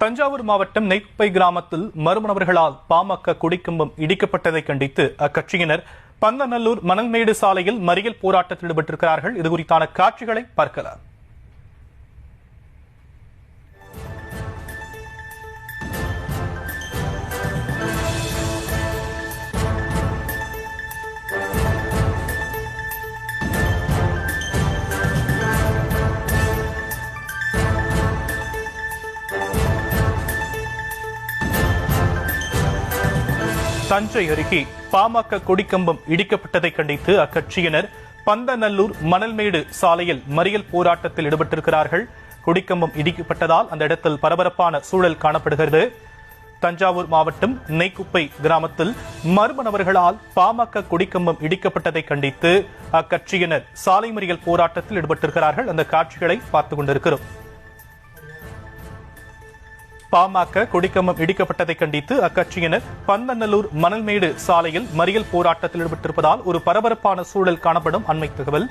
தஞ்சாவூர் மாவட்டம் நெய்க்குப்பை கிராமத்தில் மர்ம நபர்களால் பாமக கொடிக்கம்பம் இடிக்கப்பட்டதை கண்டித்து அக்கட்சியினர் பந்தநல்லூர் மணல்மேடு சாலையில் மறியல் போராட்டத்தில் ஈடுபட்டிருக்கிறார்கள். இதுகுறித்தான காட்சிகளை பார்க்கலாம். தஞ்சை அருகே பாமக கொடிக்கம்பம் இடிக்கப்பட்டதை கண்டித்து அக்கட்சியினர் பந்தநல்லூர் மணல்மேடு சாலையில் மறியல் போராட்டத்தில் ஈடுபட்டிருக்கிறார்கள். கொடிக்கம்பம் இடிக்கப்பட்டதால் அந்த இடத்தில் பரபரப்பான சூழல் காணப்படுகிறது. தஞ்சாவூர் மாவட்டம் நெய்க்குப்பை கிராமத்தில் மர்ம நபர்களால் பாமக கொடிக்கம்பம் இடிக்கப்பட்டதை கண்டித்து அக்கட்சியினர் சாலை மறியல் போராட்டத்தில் ஈடுபட்டிருக்கிறார்கள். அந்த காட்சிகளை பார்த்துக் கொண்டிருக்கிறோம். பாமக கொடிக்கம்பம் இடிக்கப்பட்டதை கண்டித்து அக்கட்சியினர் பந்தநல்லூர் மணல்மேடு சாலையில் மறியல் போராட்டத்தில் ஈடுபட்டிருப்பதால் ஒரு பரபரப்பான சூழல் காணப்படும். அண்மை தகவல்.